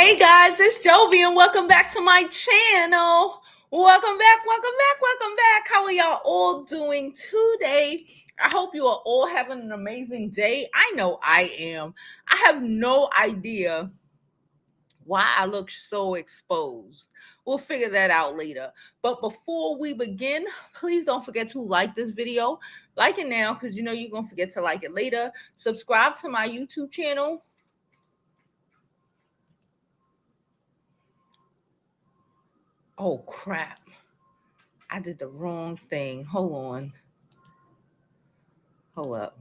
Hey guys, it's Jovi and welcome back to my channel. Welcome back. How are y'all all doing today? I hope you are all having an amazing day. I know I am. I have no idea why I look so exposed. We'll figure that out later. But before we begin, please don't forget to like this video. Like it now because you know you're going to forget to like it later. Subscribe to my YouTube channel. Oh, crap. I did the wrong thing. Hold on. Hold up.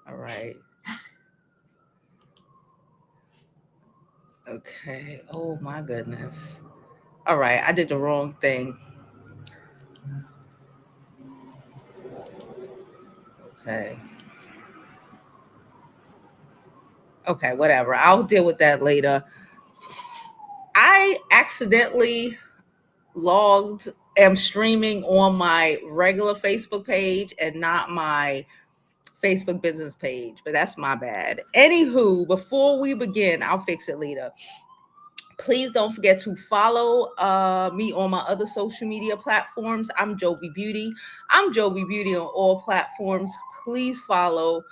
All right. Okay. Oh, my goodness. All right. I did the wrong thing. Okay. Okay, whatever. I'll deal with that later. I accidentally am streaming on my regular Facebook page and not my Facebook business page, but that's my bad. Anywho, before we begin, I'll fix it later. Please don't forget to follow me on my other social media platforms. I'm Jovi Beauty. I'm Jovi Beauty on all platforms. Please follow.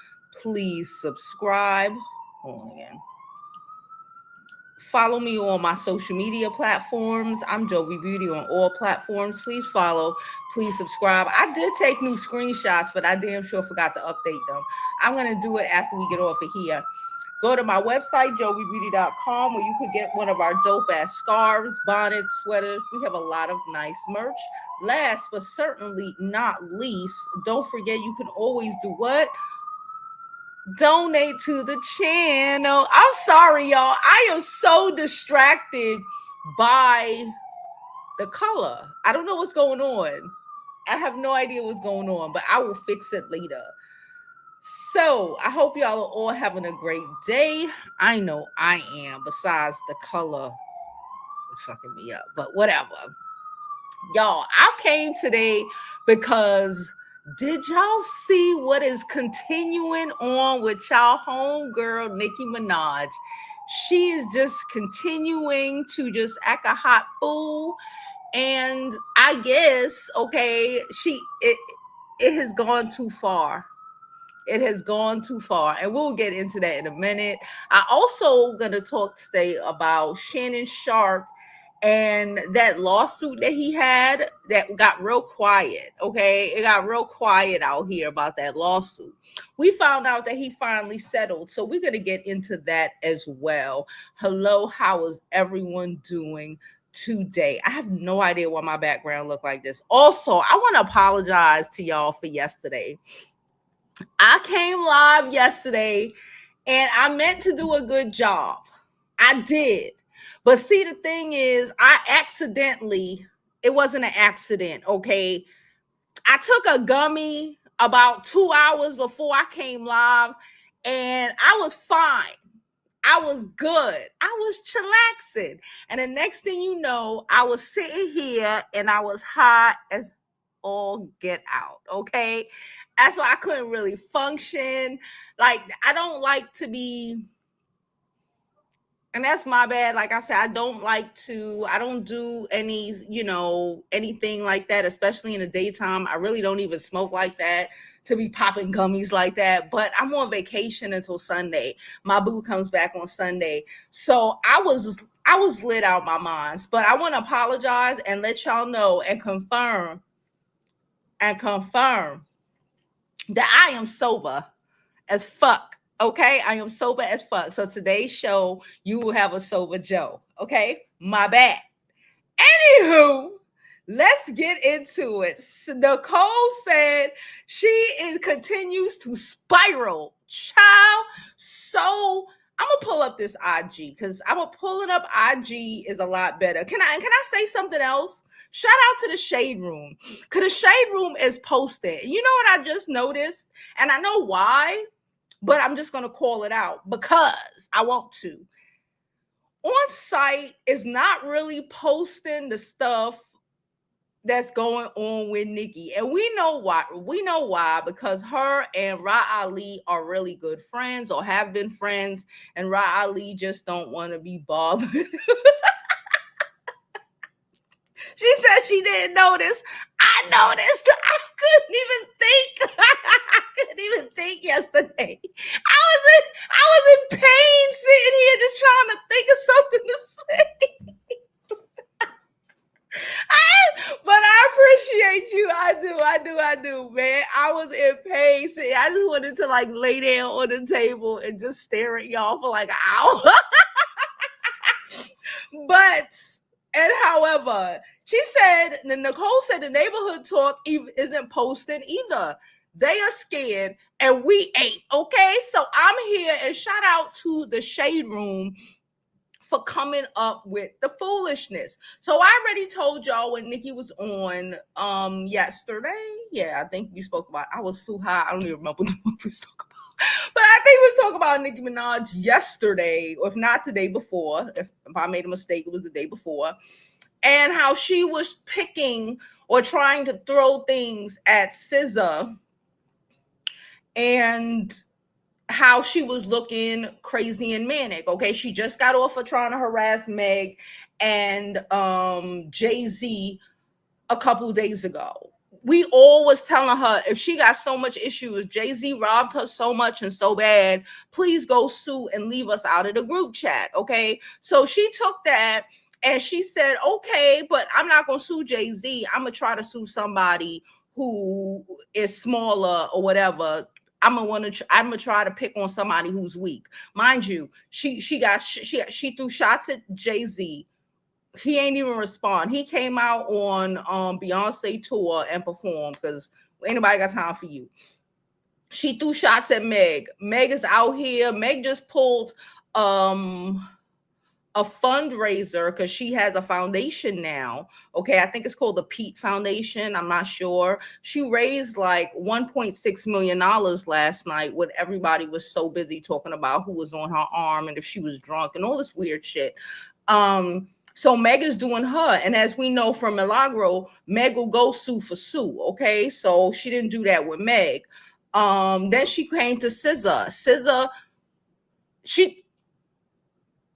Please subscribe. Hold on again. Follow me on my social media platforms. I'm Jovi Beauty on all platforms. Please follow. Please subscribe. I did take new screenshots, but I damn sure forgot to update them. I'm going to do it after we get off of here. Go to my website, jovibeauty.com, where you could get one of our dope-ass scarves, bonnets, sweaters. We have a lot of nice merch. Last but certainly not least, don't forget you can always do what? Donate to the channel. I'm sorry, y'all. I am so distracted by the color. I don't know what's going on. I have no idea what's going on, but I will fix it later. So I hope y'all are all having a great day. I know I am, besides the color fucking me up, but whatever. Y'all, I came today because did y'all see what is continuing on with y'all homegirl, Nicki Minaj? She is just continuing to just act a hot fool. And I guess, okay, it has gone too far. It has gone too far. And we'll get into that in a minute. I also going to talk today about Shannon Sharpe and that lawsuit that he had that got real quiet. Okay. It got real quiet out here about that lawsuit. We found out that he finally settled. So we're going to get into that as well. Hello. How is everyone doing today? I have no idea why my background looked like this. Also, I want to apologize to y'all for yesterday. I came live yesterday and I meant to do a good job. I did. But see, the thing is, it wasn't an accident, okay? I took a gummy about 2 hours before I came live and I was fine. I was good. I was chillaxing. And the next thing you know, I was sitting here and I was hot as all get out, okay? That's why I couldn't really function. Like, I don't like to be, and that's my bad. Like I said, I don't do anything like that, especially in the daytime. I really don't even smoke like that to be popping gummies like that. But I'm on vacation until Sunday. My boo comes back on Sunday. So I was lit out my mind. But I want to apologize and let y'all know and confirm that I am sober as fuck. Okay, I am sober as fuck. So today's show, you will have a sober Joe. Okay, my bad. Anywho, let's get into it. Nicole said she continues to spiral, child. So I'm gonna pull up this IG because I'm gonna pulling up IG is a lot better. Can I say something else? Shout out to the Shade Room because the Shade Room is posted. You know what I just noticed, and I know why. But I'm just going to call it out because I want to. On site is not really posting the stuff that's going on with Nicki. And we know why. We know why, because her and Ra Ali are really good friends or have been friends, and Ra Ali just don't want to be bothered. She said she didn't notice. I noticed. I couldn't even think. I couldn't even think yesterday. I was in pain sitting here just trying to think of something to say. But I appreciate you. I do, man. I was in pain. See, I just wanted to like lay down on the table and just stare at y'all for like an hour. And however, she said, Nicole said the neighborhood talk isn't posted either. They are scared and we ain't. Okay, so I'm here, and shout out to the Shade Room for coming up with the foolishness. So I already told y'all when Nicki was on yesterday. Yeah, I think we spoke about, I was too high. I don't even remember what we was talking about. But I think we was talking about Nicki Minaj yesterday, or if not the day before. If I made a mistake, it was the day before. And how she was picking or trying to throw things at SZA, and how she was looking crazy and manic. Okay, she just got off of trying to harass Meg and Jay-Z a couple days ago. We all was telling her, if she got so much issues, Jay-Z robbed her so much and so bad, please go sue and leave us out of the group chat. Okay, so she took that and she said, okay, but I'm not gonna sue Jay-Z. I'm gonna try to sue somebody who is smaller or whatever. I'm gonna try to pick on somebody who's weak. Mind you, she threw shots at Jay-Z. He ain't even respond. He came out on Beyonce tour and performed, because anybody got time for you. She threw shots at Meg. Meg is out here. Meg just pulled a fundraiser because she has a foundation now. Okay, I think it's called the Pete Foundation. I'm not sure. She raised like $1.6 million last night when everybody was so busy talking about who was on her arm and if she was drunk and all this weird shit. So Meg is doing her. And as we know from Milagro, Meg will go sue for sue. Okay, so she didn't do that with Meg. Then she came to SZA. SZA,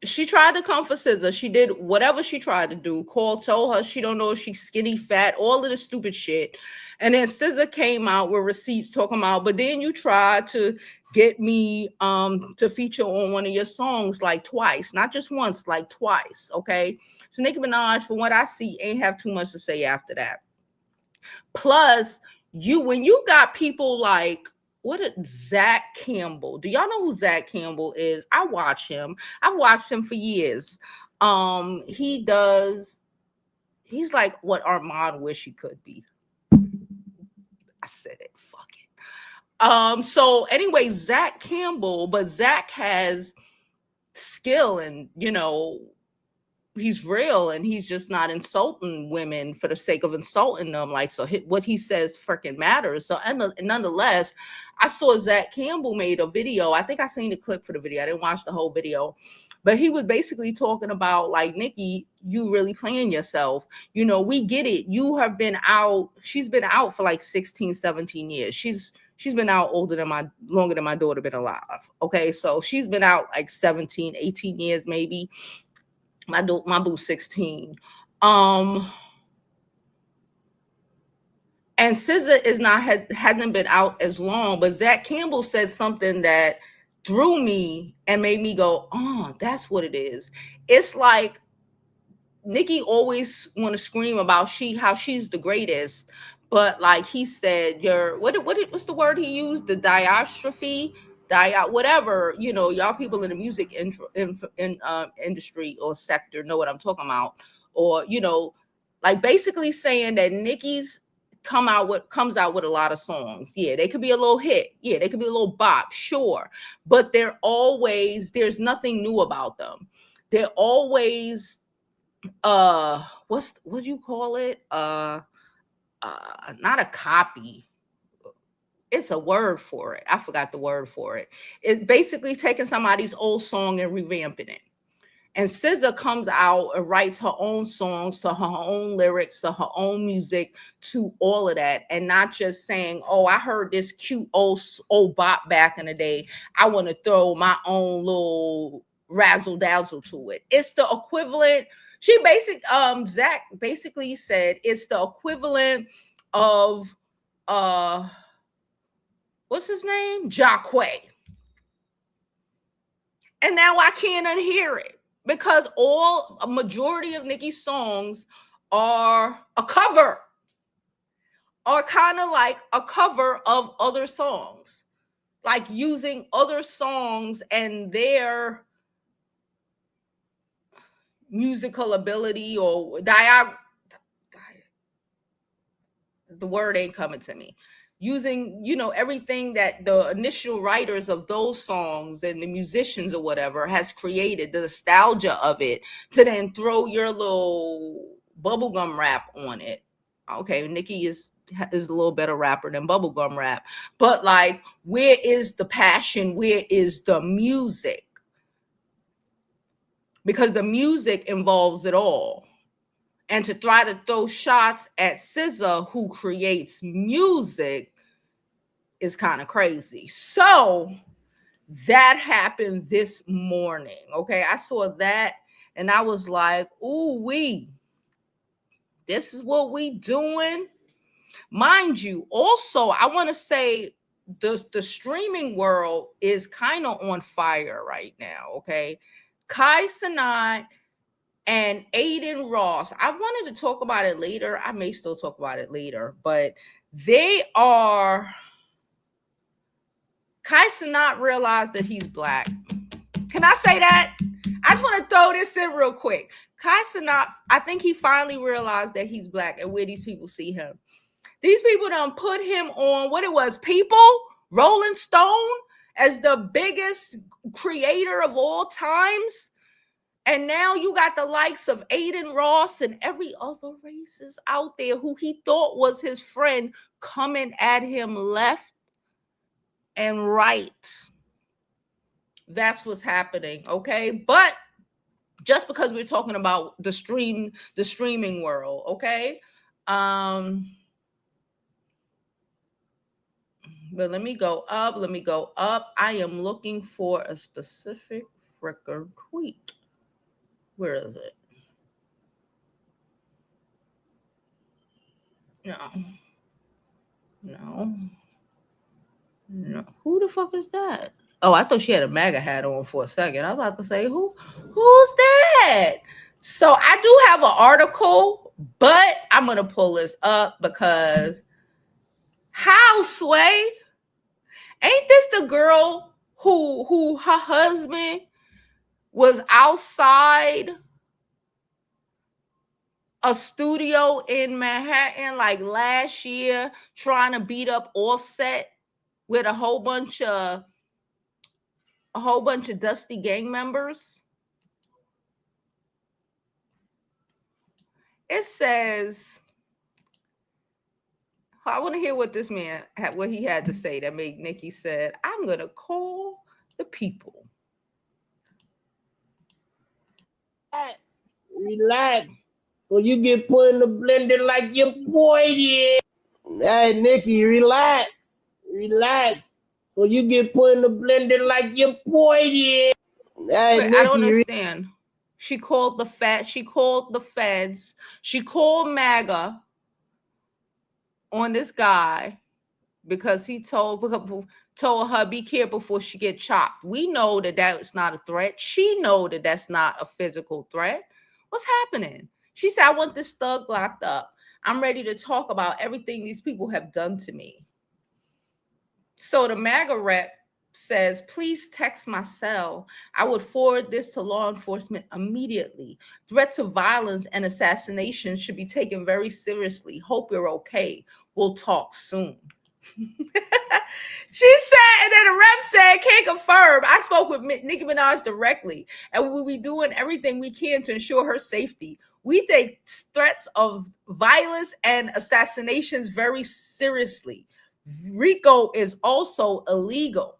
she tried to come for SZA. She did whatever she tried to do. Told her she don't know if she's skinny, fat, all of this stupid shit. And then SZA came out with receipts talking about, but then you tried to get me to feature on one of your songs like twice, not just once, like twice. Okay. So Nicki Minaj, from what I see, ain't have too much to say after that. Plus, when you got people like, Zach Campbell. Do y'all know who Zach Campbell is? I watch him. I've watched him for years. He's like what Armand wish he could be. I said it. Fuck it. So anyway, Zach Campbell, but Zach has skill, and he's real, and he's just not insulting women for the sake of insulting them. Like, so what he says freaking matters. So, and nonetheless, I saw Zach Campbell made a video. I think I seen the clip for the video. I didn't watch the whole video, but he was basically talking about like, Nicki, you really playing yourself. We get it. You have been out. She's been out for like 16, 17 years. She's been out longer than my daughter been alive. Okay. So she's been out like 17, 18 years, maybe. My boo 16. And SZA hasn't been out as long, but Zach Campbell said something that threw me and made me go, oh, that's what it is. It's like Nicki always want to scream about how she's the greatest, but like he said, what's the word he used? The diastrophe, whatever, y'all people in the music industry or sector know what I'm talking about. Or, like basically saying that Nicki's comes out with a lot of songs. Yeah, they could be a little hit. Yeah, they could be a little bop, sure. But there's nothing new about them. They're always what do you call it? Not a copy. It's a word for it. I forgot the word for it. It's basically taking somebody's old song and revamping it. And SZA comes out and writes her own songs, to her own lyrics, to her own music, to all of that, and not just saying, "Oh, I heard this cute old bop back in the day. I want to throw my own little razzle dazzle to it." It's the equivalent. Zach basically said it's the equivalent of what's his name? Jacquet. And now I can't unhear it because a majority of Nicki's songs are a cover, are kind of like a cover of other songs, like using other songs and their musical ability or the word ain't coming to me. Using, everything that the initial writers of those songs and the musicians or whatever has created, the nostalgia of it, to then throw your little bubblegum rap on it. Okay, Nicki is a little better rapper than bubblegum rap, but like, where is the passion? Where is the music? Because the music involves it all. And to try to throw shots at SZA, who creates music, is kind of crazy. So that happened this morning. Okay, I saw that and I was like, ooh wee, this is what we doing. Mind you, also, I want to say the streaming world is kind of on fire right now. Okay, Kai Cenat and Aiden Ross. I wanted to talk about it later. I may still talk about it later, but Kai Cenat realized that he's Black. Can I say that? I just want to throw this in real quick. Kai Cenat, I think he finally realized that he's Black and where these people see him. These people done put him on what it was, People, Rolling Stone, as the biggest creator of all times. And now you got the likes of Aiden Ross and every other racist out there who he thought was his friend coming at him left and right. That's what's happening, okay? But just because we're talking about the streaming world, okay? But let me go up. I am looking for a specific freaking tweet. Where is it? No. Who the fuck is that? Oh, I thought she had a MAGA hat on for a second. I was about to say, who's that? So I do have an article, but I'm gonna pull this up because how, Sway? Ain't this the girl who her husband was outside a studio in Manhattan like last year trying to beat up Offset with a whole bunch of dusty gang members? It says, I want to hear what this man what he had to say that made Nicki said, "I'm gonna call the people." Relax. So you get put in the blender like your boy did. Hey, Nicki, relax. So you get put in the blender like your boy did. Hey, Nicki, I don't understand. She called the feds. She called MAGA on this guy because he told her, be careful before she get chopped. We know that is not a threat. She know that that's not a physical threat. What's happening? She said, I want this thug locked up. I'm ready to talk about everything these people have done to me. So the MAGA rep says, please text my cell. I would forward this to law enforcement immediately. Threats of violence and assassination should be taken very seriously. Hope you're okay. We'll talk soon. She said, and then the rep said, can't confirm. I spoke with Nicki Minaj directly, and we'll be doing everything we can to ensure her safety. We take threats of violence and assassinations very seriously. RICO is also illegal.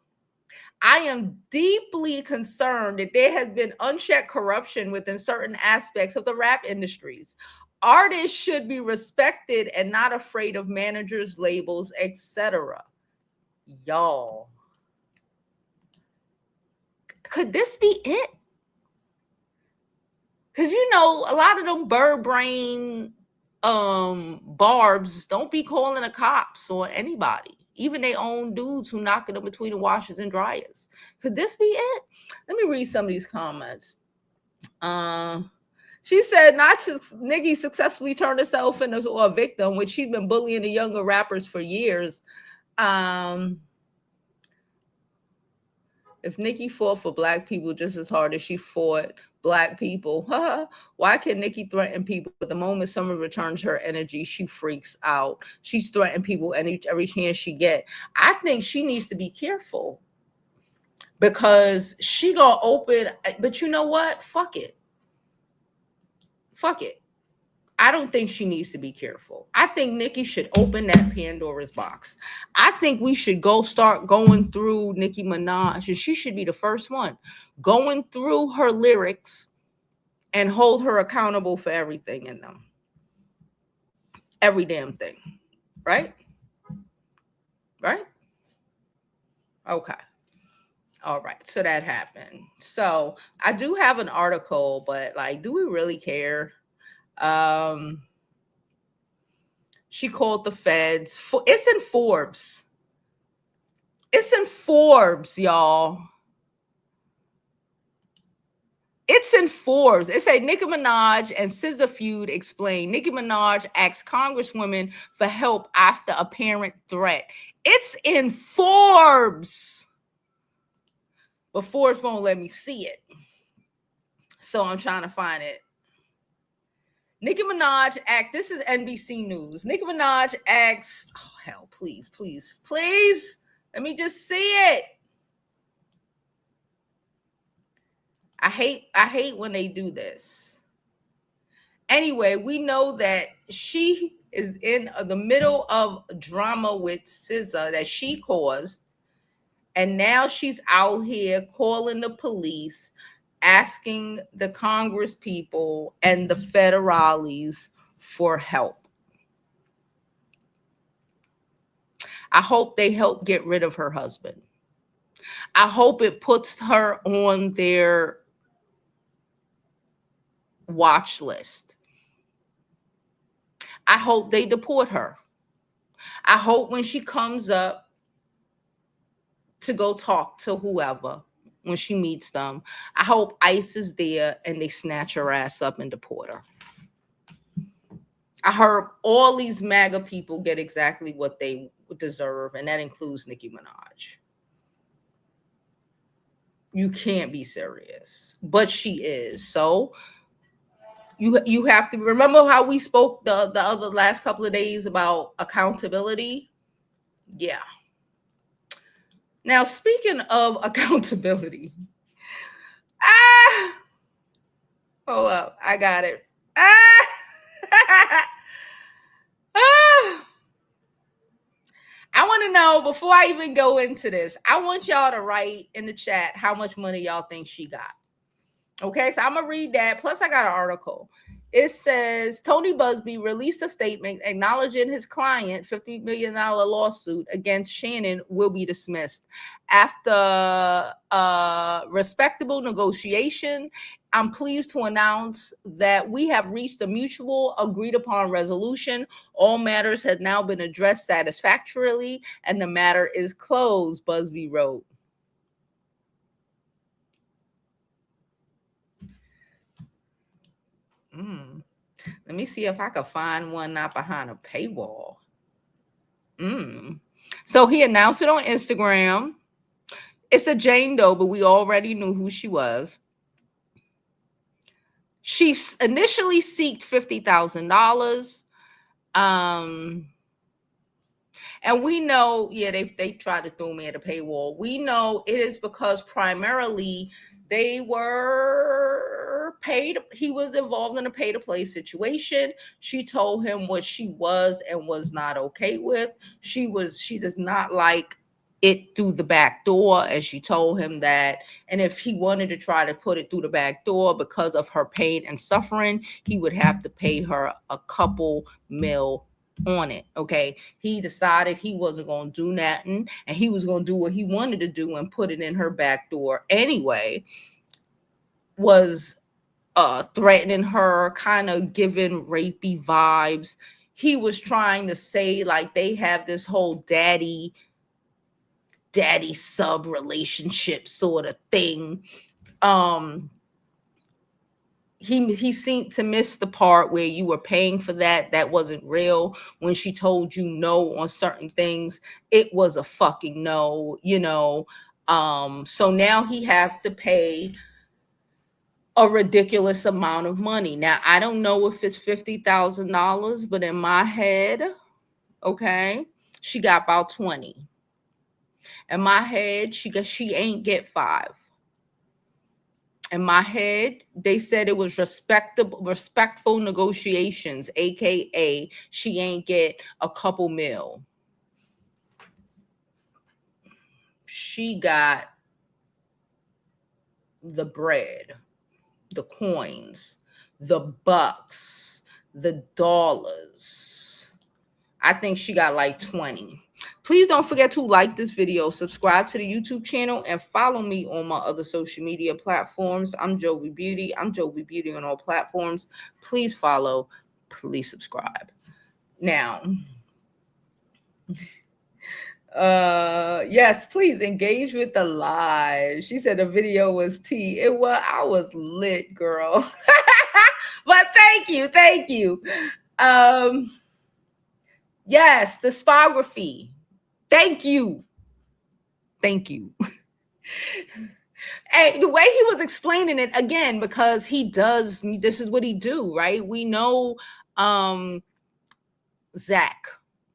I am deeply concerned that there has been unchecked corruption within certain aspects of the rap industries. Artists should be respected and not afraid of managers, labels, etc. Y'all, could this be it? Because you know, a lot of them bird brain barbs don't be calling the cops or anybody, even their own dudes who knocking them between the washers and dryers. Could this be it? Let me read some of these comments. She said Nicki successfully turned herself into a victim, which she's been bullying the younger rappers for years. If Nicki fought for black people just as hard as she fought black people, why can Nicki threaten people? But the moment someone returns her energy, she freaks out. She's threatening people every chance she get. I think she needs to be careful because she gonna open. But you know what? Fuck it. Fuck it. I don't think she needs to be careful. I think Nicki should open that Pandora's box. I think we should start going through Nicki Minaj, and she should be the first one going through her lyrics and hold her accountable for everything in them. Every damn thing. Right? Right? Okay. All right. So that happened. So I do have an article, but like, do we really care? She called the feds. It's in Forbes. It's in Forbes, y'all. It's in Forbes. It said Nicki Minaj and SZA feud explained. Nicki Minaj asks Congresswoman for help after apparent threat. It's in Forbes. But Forbes won't let me see it. So I'm trying to find it. Nicki Minaj this is NBC News. Nicki Minaj asks, oh hell, please. Let me just see it. I hate when they do this. Anyway, we know that she is in the middle of drama with SZA that she caused. And now she's out here calling the police, asking the Congress people and the federales for help. I hope they help get rid of her husband. I hope it puts her on their watch list. I hope they deport her. I hope when she comes up to go talk to whoever, when she meets them, I hope ICE is there and they snatch her ass up and deport her. I heard all these MAGA people get exactly what they deserve, and that includes Nicki Minaj. You can't be serious, but she is. So you have to remember how we spoke the other last couple of days about accountability. Yeah. Now, speaking of accountability, hold up, I got it. I want to know, before I even go into this, I want y'all to write in the chat how much money y'all think she got. Okay, so I'm going to read that. Plus, I got an article. It says Tony Busby released a statement acknowledging his client $50 million lawsuit against Shannon will be dismissed. After respectable negotiation, I'm pleased to announce that we have reached a mutual agreed upon resolution. All matters have now been addressed satisfactorily, and the matter is closed, Busby wrote. Let me see if I can find one not behind a paywall. So he announced it on Instagram. It's a Jane Doe, but we already knew who she was. She initially sought $50,000. And we know, they tried to throw me at a paywall. We know it is because primarily they were paid. He was involved in a pay-to-play situation. She told him what she was and was not okay with. She does not like it through the back door, and she told him that. And if he wanted to try to put it through the back door because of her pain and suffering, he would have to pay her a couple mil on it. Okay, he decided he wasn't going to do nothing, and he was going to do what he wanted to do and put it in her back door anyway. Was threatening her, kind of giving rapey vibes. He was trying to say like they have this whole daddy sub relationship sort of thing. He seemed to miss the part where you were paying for that wasn't real. When she told you no on certain things, it was a fucking no, you know. So now he have to pay a ridiculous amount of money. Now I don't know if it's $50,000, but in my head, okay, she got about 20. In my head, she ain't get 5. In my head, they said it was respectful negotiations, aka she ain't get a couple mil. She got the bread, the coins, the bucks, the dollars. I think she got like 20. Please don't forget to like this video, subscribe to the YouTube channel, and follow me on my other social media platforms. I'm Jovi Beauty. I'm Jovi Beauty on all platforms. Please follow. Please subscribe. Now, yes, please engage with the live. She said the video was tea. It was. I was lit, girl. But thank you. Yes, the spography. Thank you. And the way he was explaining it, again, because he does, this is what he do, right? We know Zach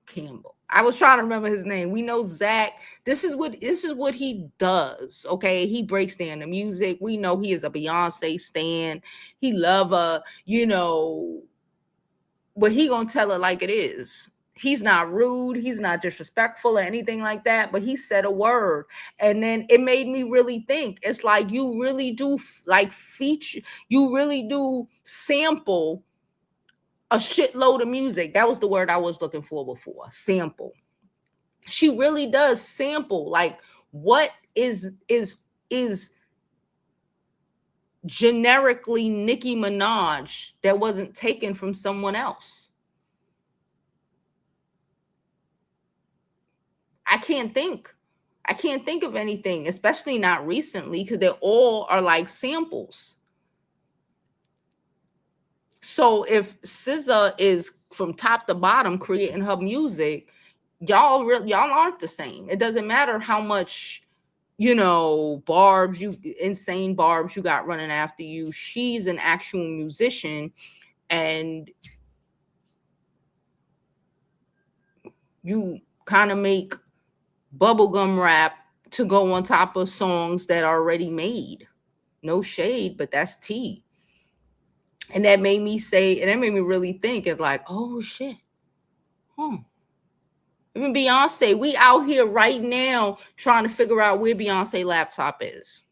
Campbell. I was trying to remember his name. We know Zach. This is what he does. Okay, he breaks down the music. We know he is a Beyonce stan. He love her, you know, but he gonna tell it like it is. He's not rude. He's not disrespectful or anything like that, but he said a word. And then it made me really think. It's like you really do like feature, you really do sample a shitload of music. That was the word I was looking for before. Sample. She really does sample. Like what is generically Nicki Minaj that wasn't taken from someone else? I can't think of anything, especially not recently, because they all are like samples. So if SZA is from top to bottom creating her music, y'all aren't the same. It doesn't matter how much, you know, insane barbs you got running after you. She's an actual musician, and you kind of make bubblegum rap to go on top of songs that are already made. No shade, but that's tea. And that made me say, and that made me really think, it's like, oh shit. Even Beyonce, we out here right now trying to figure out where Beyonce laptop is.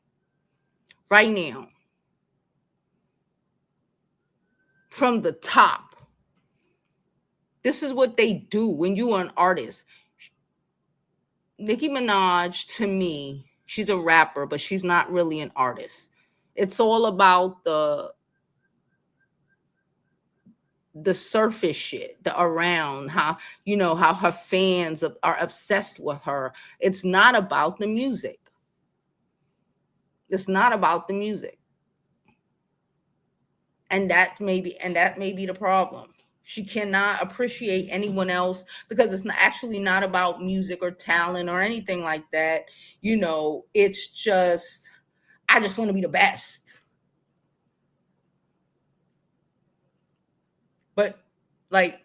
Right now. From the top. This is what they do when you are an artist. Nicki Minaj, to me, she's a rapper, but she's not really an artist. It's all about the surface shit, the around, how, you know, how her fans are obsessed with her. It's not about the music. It's not about the music. And that may be the problem. She cannot appreciate anyone else because it's actually not about music or talent or anything like that. You know, it's just, I just want to be the best. But like,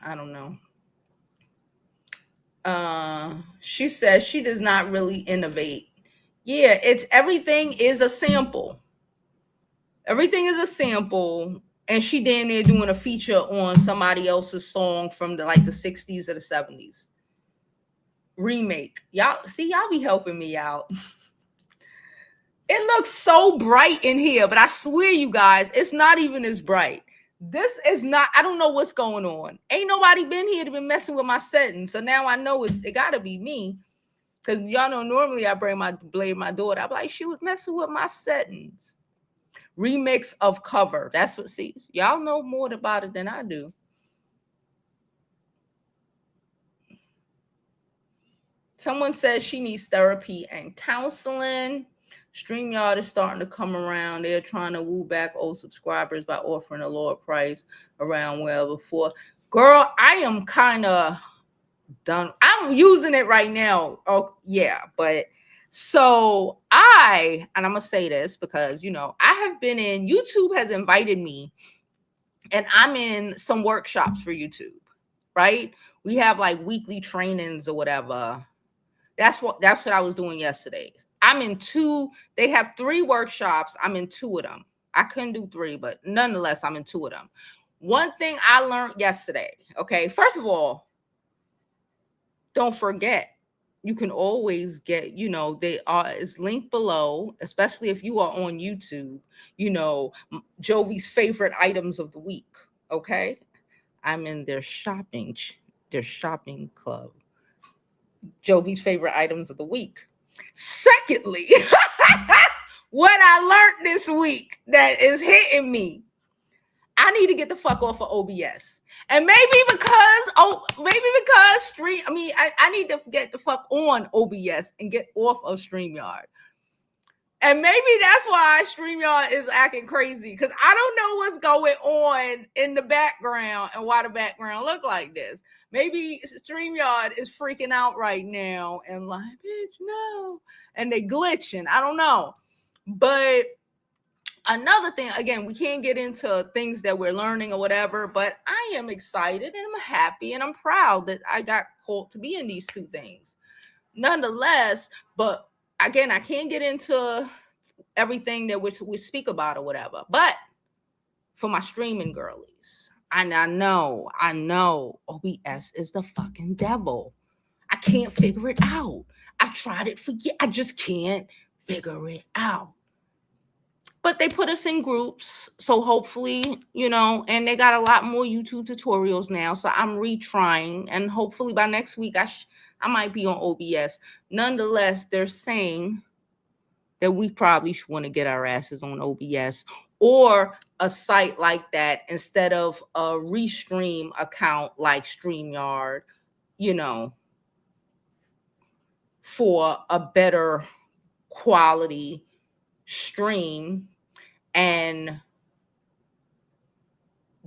I don't know. She says she does not really innovate. Yeah, it's everything is a sample. Everything is a sample, and she damn near doing a feature on somebody else's song from the 60s or the 70s. remake. Y'all see, y'all be helping me out. It looks so bright in here, but I swear you guys, it's not even as bright. This is not, I don't know what's going on. Ain't nobody been here to be messing with my settings. So now I know it gotta be me. Cause y'all know normally I blame my daughter. I'm like, she was messing with my settings. Remix of cover. That's what, see, y'all know more about it than I do. Someone says she needs therapy and counseling. StreamYard is starting to come around. They're trying to woo back old subscribers by offering a lower price around where before. Girl, I am kind of done. I'm using it right now. Oh, yeah. But so and I'm going to say this because, I have been YouTube has invited me and I'm in some workshops for YouTube, right? We have like weekly trainings or whatever. That's what I was doing yesterday. I'm in 2. They have 3 workshops. I'm in 2 of them. I couldn't do 3, but nonetheless, I'm in 2 of them. One thing I learned yesterday, okay, first of all, don't forget, you can always get, it's linked below, especially if you are on YouTube, Jovi's favorite items of the week, okay? I'm in their shopping club. Jovi's favorite items of the week. Secondly, what I learned this week that is hitting me, I need to get the fuck off of OBS. And maybe because I need to get the fuck on OBS and get off of StreamYard. And maybe that's why StreamYard is acting crazy, because I don't know what's going on in the background and why the background look like this. Maybe StreamYard is freaking out right now and like, bitch, no. And they glitching. I don't know. But another thing, again, we can't get into things that we're learning or whatever, but I am excited and I'm happy and I'm proud that I got called to be in these 2 things. Nonetheless, but again, I can't get into everything that we speak about or whatever. But for my streaming girlies, I know OBS is the fucking devil. I can't figure it out. I've tried it for years. I just can't figure it out. But they put us in groups, so hopefully, and they got a lot more YouTube tutorials now. So I'm retrying, and hopefully by next week I might be on OBS. Nonetheless, they're saying that we probably want to get our asses on OBS or a site like that instead of a restream account like StreamYard, for a better quality stream. And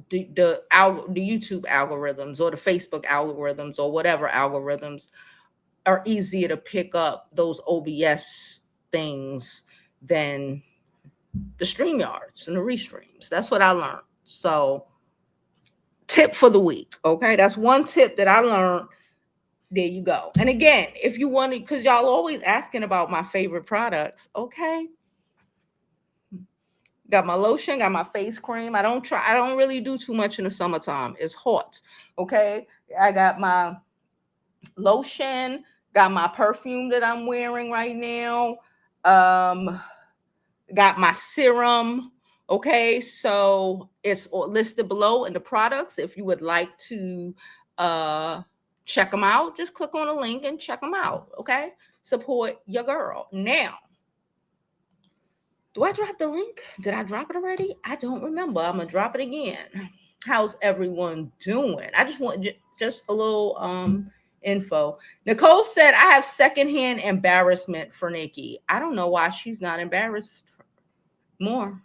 the YouTube algorithms or the Facebook algorithms or whatever algorithms are easier to pick up those OBS things than the StreamYards and the restreams. That's what I learned. So tip for the week. Okay. That's one tip that I learned. There you go. And again, if you want to, because y'all always asking about my favorite products. Okay. Got my lotion, got my face cream. I don't really do too much in the summertime. It's hot. Okay. I got my lotion, got my perfume that I'm wearing right now. Got my serum. Okay. So it's listed below in the products. If you would like to check them out, just click on the link and check them out. Okay. Support your girl. Now, do I drop the link? Did I drop it already? I don't remember. I'm going to drop it again. How's everyone doing? I just want just a little info. Nicole said, I have secondhand embarrassment for Nicki. I don't know why she's not embarrassed more.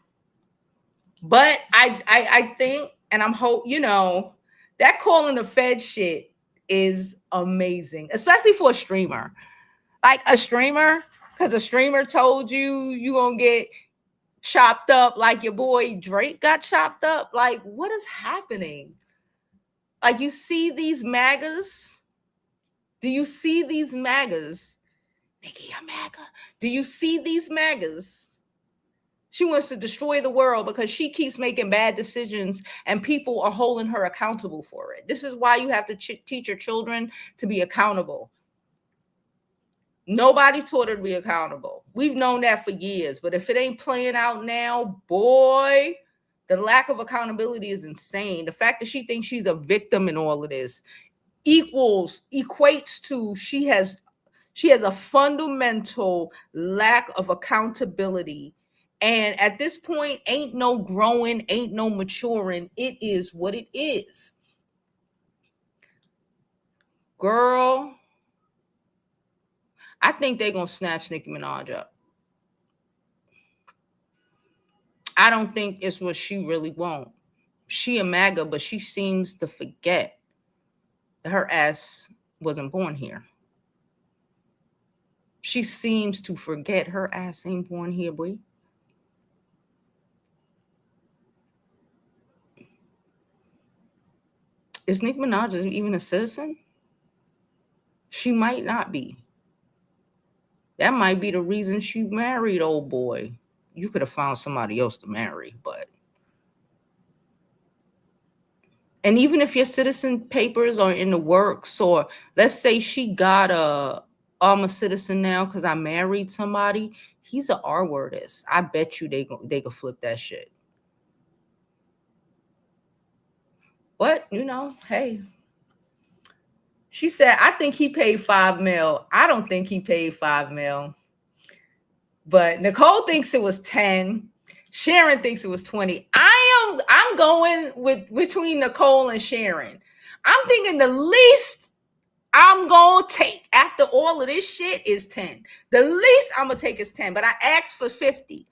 But I think, and I'm that calling the Fed shit is amazing, especially for a streamer. Like a streamer, because a streamer told you gonna get chopped up like your boy Drake got chopped up. Like, what is happening? Like, you see these MAGAs? Do you see these MAGAs? Nicki, you're MAGA. Do you see these MAGAs? She wants to destroy the world because she keeps making bad decisions and people are holding her accountable for it. This is why you have to teach your children to be accountable. Nobody taught her to be accountable. We've known that for years. But if it ain't playing out now, boy, the lack of accountability is insane. The fact that she thinks she's a victim in all of this equates to she has a fundamental lack of accountability. And at this point, ain't no growing, ain't no maturing. It is what it is. Girl, I think they're going to snatch Nicki Minaj up. I don't think it's what she really wants. She a MAGA, but she seems to forget that her ass wasn't born here. She seems to forget her ass ain't born here, boy. Is Nicki Minaj even a citizen? She might not be. That might be the reason she married old boy. You could have found somebody else to marry, but. And even if your citizen papers are in the works, or let's say she got I'm a citizen now because I married somebody, he's an R wordist. I bet you they could flip that shit. But hey. She said, I think he paid $5 million. I don't think he paid $5 million. But Nicole thinks it was 10. Sharon thinks it was 20. I'm going with between Nicole and Sharon. I'm thinking the least I'm going to take after all of this shit is 10. The least I'm going to take is 10. But I asked for 50.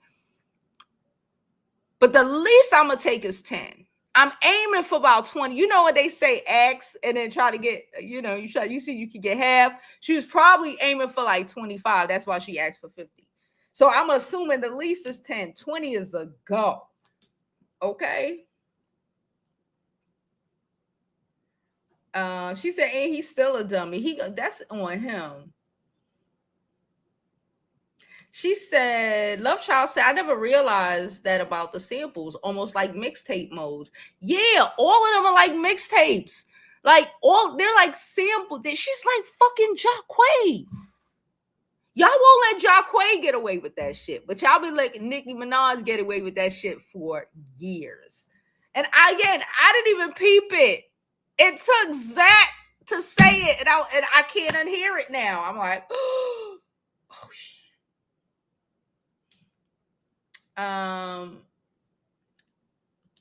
But the least I'm going to take is 10. I'm aiming for about 20. You know what they say, ask and then try to get, you see you can get half. She was probably aiming for like 25. That's why she asked for 50. So I'm assuming the least is 10. 20 is a go. Okay. She said, and he's still a dummy. That's on him. She said, Love Child said, I never realized that about the samples, almost like mixtape modes. Yeah, all of them are like mixtapes. Like they're like sample. She's like fucking Jacquees. Y'all won't let Jacquees get away with that shit, but y'all been letting Nicki Minaj get away with that shit for years. And I didn't even peep it. It took Zach to say it, and I can't unhear it now. I'm like, oh shit.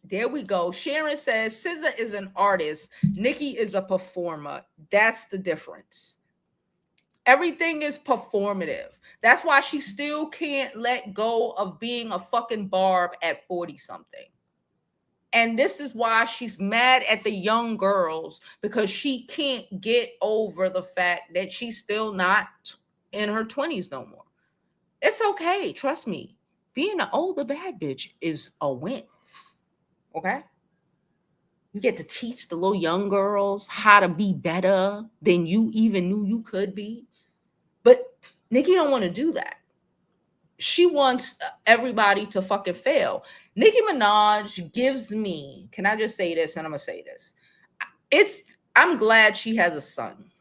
There we go. Sharon says SZA is an artist. Nicki is a performer. That's the difference. Everything is performative. That's why she still can't let go of being a fucking Barb at 40 something. And this is why she's mad at the young girls, because she can't get over the fact that she's still not in her 20s no more. It's okay. Trust me. Being an older bad bitch is a win. Okay? You get to teach the little young girls how to be better than you even knew you could be. But Nicki don't want to do that. She wants everybody to fucking fail. Nicki Minaj gives me, can I just say this, and I'm going to say this. I'm glad she has a son.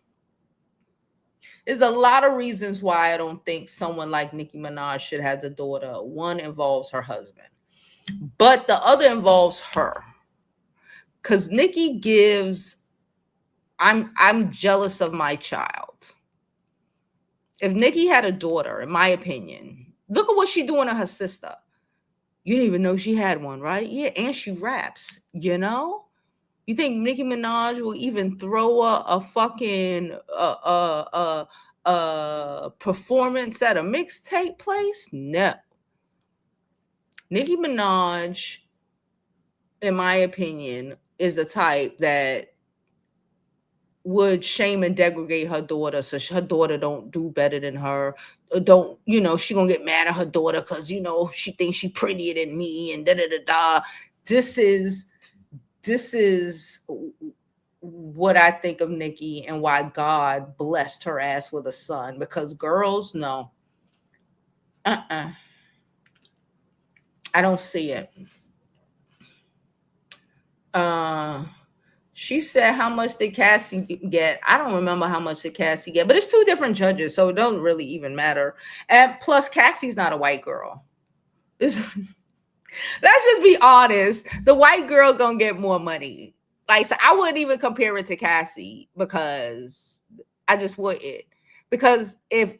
There's a lot of reasons why I don't think someone like Nicki Minaj should have a daughter. One involves her husband, but the other involves her. Because Nicki gives, I'm jealous of my child. If Nicki had a daughter, in my opinion, look at what she's doing to her sister. You didn't even know she had one, right? Yeah, and she raps, You think Nicki Minaj will even throw a fucking performance at a mixtape place? No. Nicki Minaj, in my opinion, is the type that would shame and degrade her daughter, so her daughter don't do better than her. Don't, she gonna get mad at her daughter because, she thinks she prettier than me and da-da-da-da. This is what I think of Nicki and why God blessed her ass with a son, because girls, no. I don't see it. She said, how much did Cassie get? I don't remember how much did Cassie get, but it's two different judges, so it doesn't really even matter. And plus, Cassie's not a white girl. Let's just be honest. The white girl gonna get more money. Like, so I wouldn't even compare it to Cassie because I just wouldn't. Because if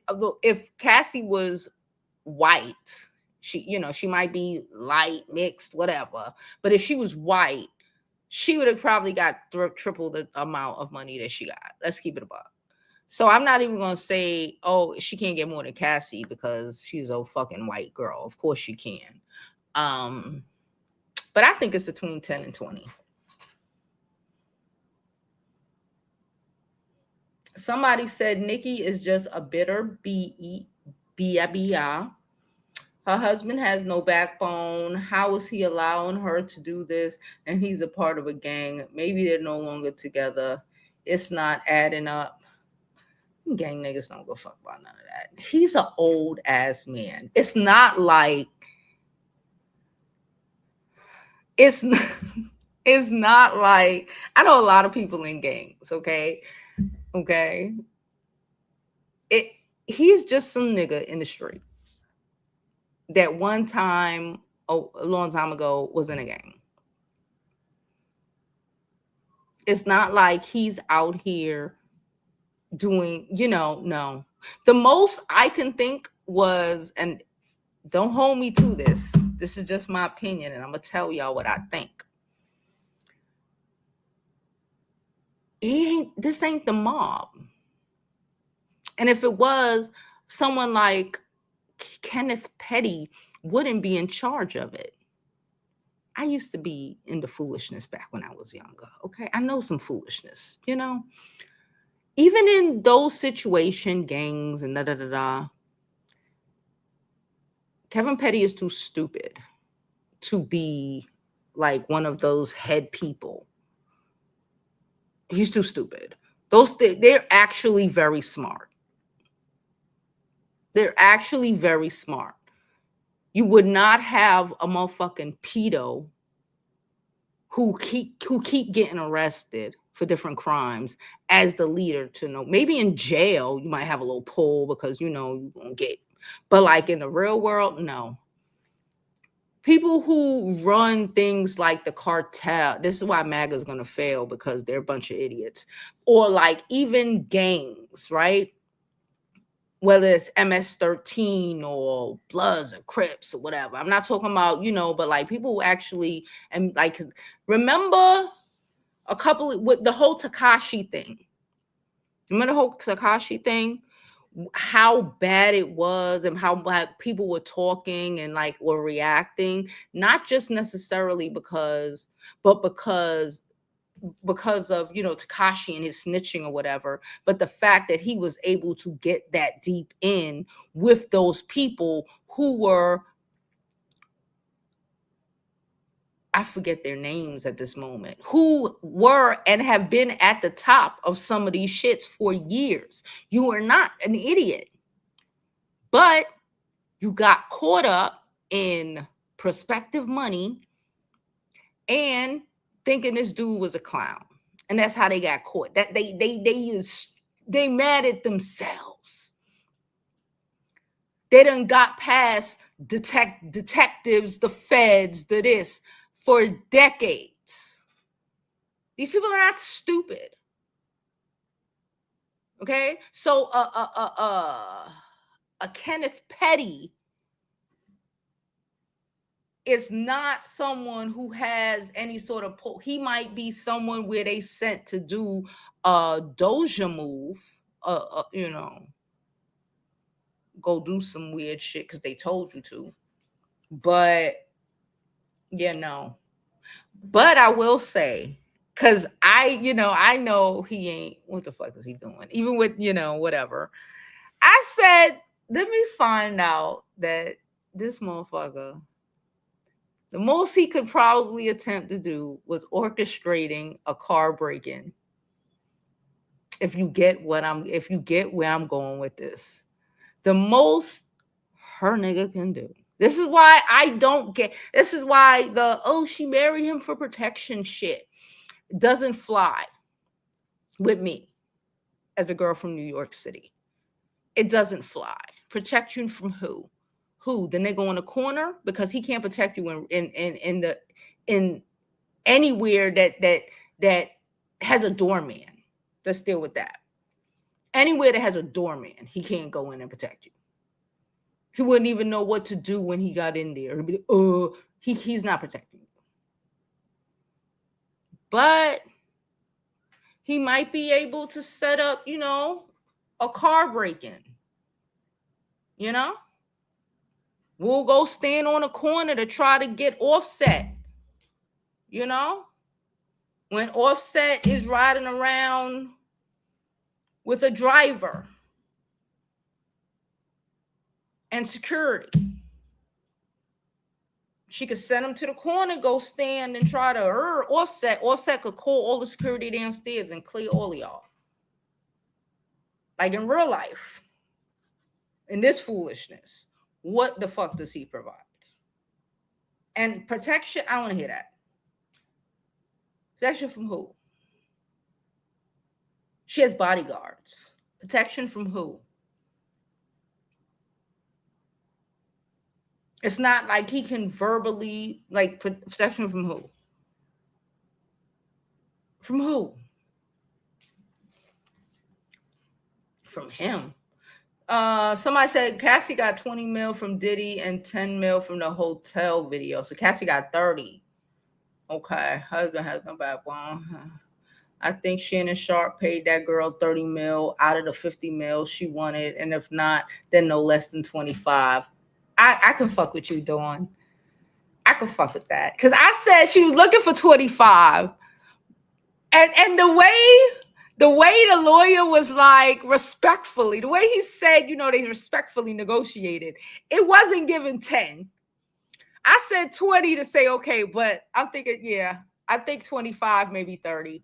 Cassie was white, she might be light, mixed, whatever. But if she was white, she would have probably got triple the amount of money that she got. Let's keep it above. So I'm not even going to say, oh, she can't get more than Cassie because she's a fucking white girl. Of course she can. But I think it's between 10 and 20. Somebody said Nicki is just a bitter B-I-B-I. Her husband has no backbone. How is he allowing her to do this? And he's a part of a gang. Maybe they're no longer together. It's not adding up. Gang niggas don't go fuck about none of that. He's an old ass man. It's not like it's not like I know a lot of people in gangs, okay? He's just some nigga in the street that one time, a long time ago, was in a gang. It's not like he's out here doing, no. The most I can think was, and don't hold me to this, this is just my opinion, and I'm going to tell y'all what I think. This ain't the mob. And if it was, someone like Kenneth Petty wouldn't be in charge of it. I used to be into foolishness back when I was younger. Okay. I know some foolishness, Even in those situation, gangs and Kevin Petty is too stupid to be like one of those head people. He's too stupid. They're actually very smart. They're actually very smart. You would not have a motherfucking pedo who keep getting arrested for different crimes as the leader to know. Maybe in jail, you might have a little pull because, you won't get. But like in the real world, no. People who run things like the cartel, this is why MAGA is going to fail because they're a bunch of idiots. Or like even gangs, right? Whether it's MS-13 or Bloods or Crips or whatever. I'm not talking about, but like people who actually, and like, remember a couple with the whole Tekashi thing. Remember the whole Tekashi thing? How bad it was and how bad people were talking and like were reacting, not just necessarily because of Tekashi and his snitching or whatever, but the fact that he was able to get that deep in with those people who were, I forget their names at this moment, who were and have been at the top of some of these shits for years. You are not an idiot, but you got caught up in prospective money and thinking this dude was a clown. And that's how they got caught. That they mad at themselves. They done got past detectives, the feds, the this for decades. These people are not stupid. Okay? So a Kenneth Petty is not someone who has any sort of he might be someone where they sent to do a doja move, go do some weird shit because they told you to. But but I will say, because I know he ain't, what the fuck is he doing, even with whatever. I said, let me find out that this motherfucker, the most he could probably attempt to do was orchestrating a car break-in. If you get where I'm going with this, the most her nigga can do. This is why I don't get. This is why she married him for protection shit. doesn't fly with me as a girl from New York City. It doesn't fly. Protect you from who? Who? The nigga on the corner? Because he can't protect you in anywhere that has a doorman. Let's deal with that. Anywhere that has a doorman, he can't go in and protect you. He wouldn't even know what to do when he got in there. He'd be like, he's not protecting you. But he might be able to set up, a car break-in. We'll go stand on a corner to try to get Offset. When Offset is riding around with a driver and security, she could send him to the corner, go stand and try to Offset. Offset could call all the security downstairs and clear all of y'all. Like in real life, in this foolishness, what the fuck does he provide? And protection, I don't want to hear that. Protection from who? She has bodyguards. Protection from who? It's not like he can verbally, like, protection from who? From who? From him. Somebody said Cassie got 20 mil from Diddy and 10 mil from the hotel video. So Cassie got 30. Okay. Husband has no backbone. I think Shannon Sharpe paid that girl 30 mil out of the 50 mil she wanted. And if not, then no less than 25. I can fuck with you, Dawn. I can fuck with that. Because I said she was looking for 25. And the way the lawyer was like respectfully, the way he said, they respectfully negotiated, it wasn't given 10. I said 20 to say, okay, but I'm thinking, I think 25, maybe 30.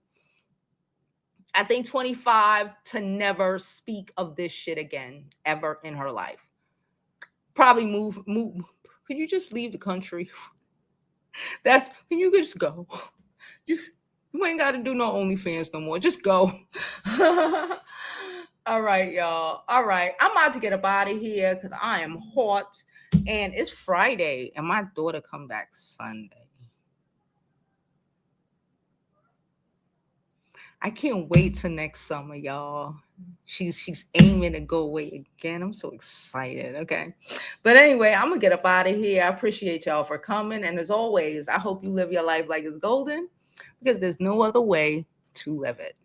I think 25 to never speak of this shit again, ever in her life. Probably move. Could you just leave the country? Can you just go? You ain't got to do no OnlyFans no more. Just go. All right, y'all. All right. I'm about to get up out of here because I am hot. And it's Friday. And my daughter come back Sunday. I can't wait till next summer, y'all. She's aiming to go away again. I'm so excited. Okay. But anyway, I'm going to get up out of here. I appreciate y'all for coming. And as always, I hope you live your life like it's golden because there's no other way to live it.